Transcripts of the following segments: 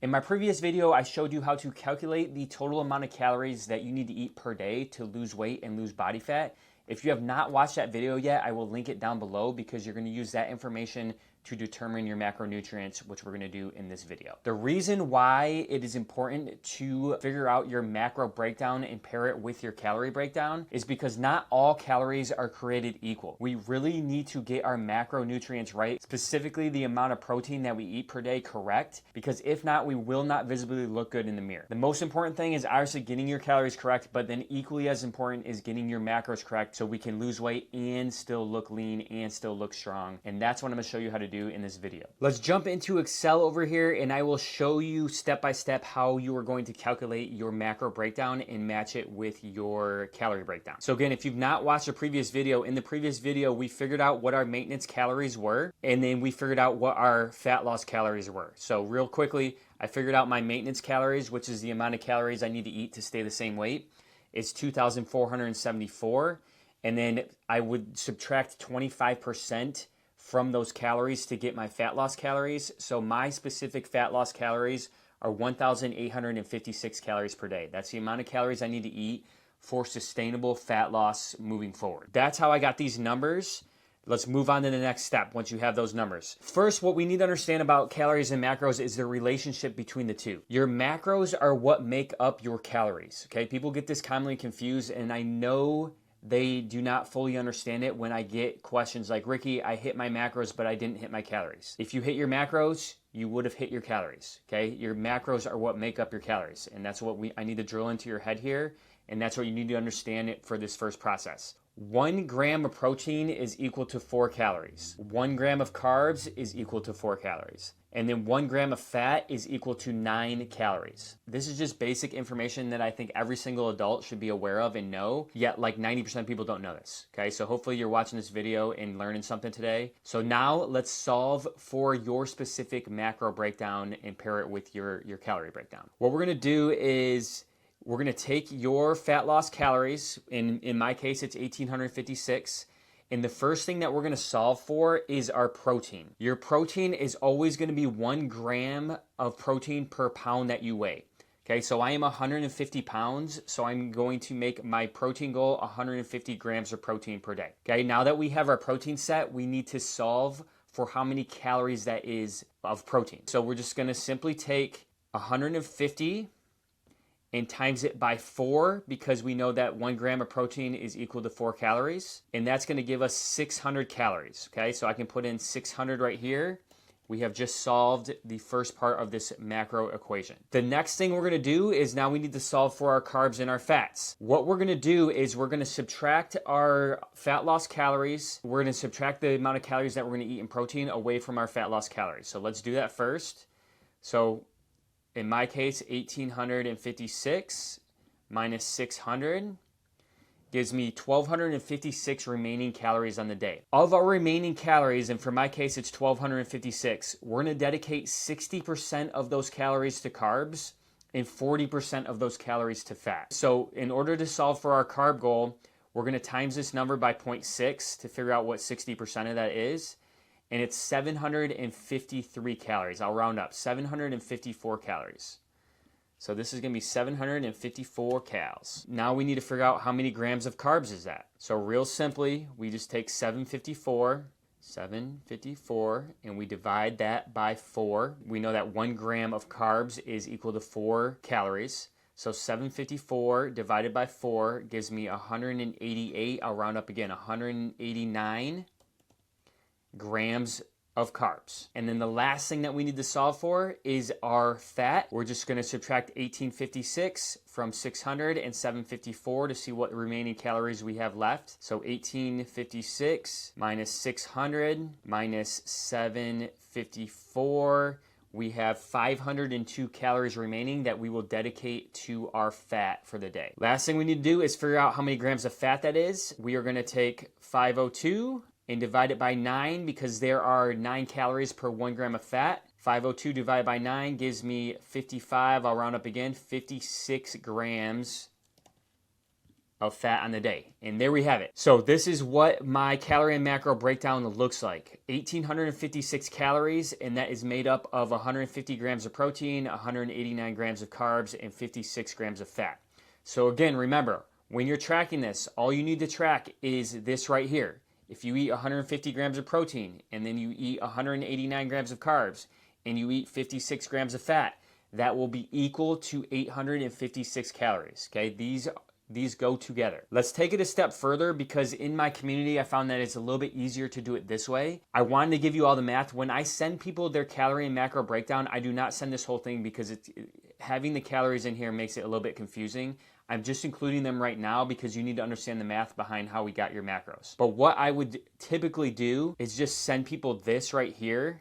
In my previous video, I showed you how to calculate the total amount of calories that you need to eat per day to lose weight and lose body fat. If you have not watched that video yet, I will link it down below because you're going to use that information to determine your macronutrients, which we're going to do in this video. The reason why it is important to figure out your macro breakdown and pair it with your calorie breakdown is because not all calories are created equal. We really need to get our macronutrients right, specifically the amount of protein that we eat per day correct, because if not, we will not visibly look good in the mirror. The most important thing is obviously getting your calories correct, but then equally as important is getting your macros correct so we can lose weight and still look lean and still look strong. And that's what I'm going to show you how to do in this video. Let's jump into Excel over here and I will show you step by step how you are going to calculate your macro breakdown and match it with your calorie breakdown. So again, if you've not watched a previous video, in the previous video we figured out what our maintenance calories were and then we figured out what our fat loss calories were. So real quickly, I figured out my maintenance calories, which is the amount of calories I need to eat to stay the same weight. It's 2,474, and then I would subtract 25% from those calories to get my fat loss calories. So my specific fat loss calories are 1,856 calories per day. That's the amount of calories I need to eat for sustainable fat loss moving forward. That's how I got these numbers. Let's move on to the next step once you have those numbers. First, what we need to understand about calories and macros is the relationship between the two. Your macros are what make up your calories, okay? People get this commonly confused, and I know they do not fully understand it when I get questions like, Ricky, I hit my macros, but I didn't hit my calories. If you hit your macros, you would have hit your calories, okay? Your macros are what make up your calories, and that's what I need to drill into your head here, and that's what you need to understand it for this first process. 1 gram of protein is equal to 4 calories. 1 gram of carbs is equal to 4 calories. And then 1 gram of fat is equal to 9 calories. This is just basic information that I think every single adult should be aware of and know, yet like 90% of people don't know this, okay? So hopefully you're watching this video and learning something today. So now let's solve for your specific macro breakdown and pair it with your calorie breakdown. What we're gonna do is we're gonna take your fat loss calories, in my case it's 1,856, and the first thing that we're gonna solve for is our protein. Your protein is always gonna be 1 gram of protein per pound that you weigh. Okay, so I am 150 pounds, so I'm going to make my protein goal 150 grams of protein per day. Okay, now that we have our protein set, we need to solve for how many calories that is of protein. So we're just gonna simply take 150 and times it by 4 because we know that 1 gram of protein is equal to 4 calories. And that's gonna give us 600 calories, okay? So I can put in 600 right here. We have just solved the first part of this macro equation. The next thing we're gonna do is now we need to solve for our carbs and our fats. What we're gonna do is we're gonna subtract our fat loss calories. We're gonna subtract the amount of calories that we're gonna eat in protein away from our fat loss calories. So let's do that first. So in my case, 1,856 minus 600 gives me 1,256 remaining calories on the day. Of our remaining calories, and for my case, it's 1,256, we're gonna dedicate 60% of those calories to carbs and 40% of those calories to fat. So in order to solve for our carb goal, we're gonna times this number by 0.6 to figure out what 60% of that is. And it's 753 calories. I'll round up, 754 calories. So this is gonna be 754 calories. Now we need to figure out how many grams of carbs is that. So real simply, we just take 754, and we divide that by 4. We know that 1 gram of carbs is equal to 4 calories. So 754 divided by 4 gives me 188, I'll round up again, 189 grams of carbs. And then the last thing that we need to solve for is our fat. We're just gonna subtract 1856 from 600 and 754 to see what remaining calories we have left. So 1856 minus 600 minus 754, we have 502 calories remaining that we will dedicate to our fat for the day. Last thing we need to do is figure out how many grams of fat that is. We are gonna take 502 and divide it by 9 because there are 9 calories per 1 gram of fat. 502 divided by 9 gives me 55. I'll round up again, 56 grams of fat on the day. And there we have it. So this is what my calorie and macro breakdown looks like. 1,856 calories, and that is made up of 150 grams of protein, 189 grams of carbs, and 56 grams of fat. So again, remember, when you're tracking this, all you need to track is this right here. If you eat 150 grams of protein, and then you eat 189 grams of carbs, and you eat 56 grams of fat, that will be equal to 856 calories, okay? These go together. Let's take it a step further, because in my community, I found that it's a little bit easier to do it this way. I wanted to give you all the math. When I send people their calorie and macro breakdown, I do not send this whole thing because having the calories in here makes it a little bit confusing. I'm just including them right now because you need to understand the math behind how we got your macros. But what I would typically do is just send people this right here,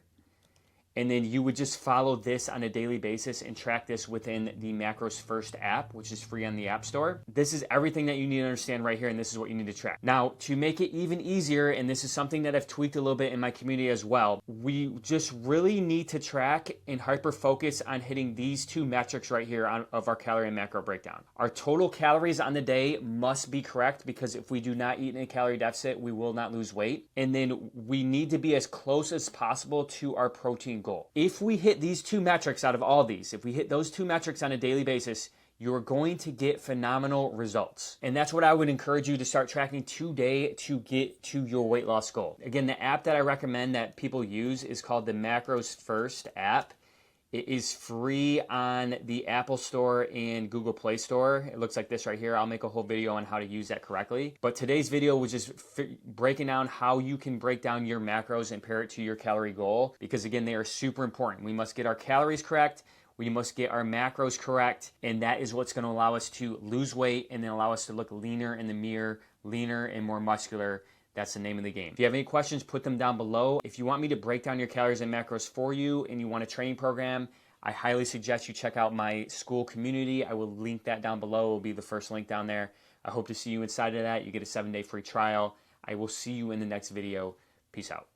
and then you would just follow this on a daily basis and track this within the Macros First app, which is free on the App Store. This is everything that you need to understand right here, and this is what you need to track. Now, to make it even easier, and this is something that I've tweaked a little bit in my community as well, we just really need to track and hyper-focus on hitting these two metrics right here of our calorie and macro breakdown. Our total calories on the day must be correct, because if we do not eat in a calorie deficit, we will not lose weight. And then we need to be as close as possible to our protein goal. If we hit these two metrics out of all these, if we hit those two metrics on a daily basis, you're going to get phenomenal results. And that's what I would encourage you to start tracking today to get to your weight loss goal. Again, the app that I recommend that people use is called the Macros First app. It is free on the Apple Store and Google Play Store. It looks like this right here. I'll make a whole video on how to use that correctly. But today's video was just breaking down how you can break down your macros and pair it to your calorie goal, because again, they are super important. We must get our calories correct. We must get our macros correct, and that is what's going to allow us to lose weight and then allow us to look leaner in the mirror, leaner and more muscular. That's the name of the game. If you have any questions, put them down below. If you want me to break down your calories and macros for you and you want a training program, I highly suggest you check out my school community. I will link that down below. It will be the first link down there. I hope to see you inside of that. You get a 7-day free trial. I will see you in the next video. Peace out.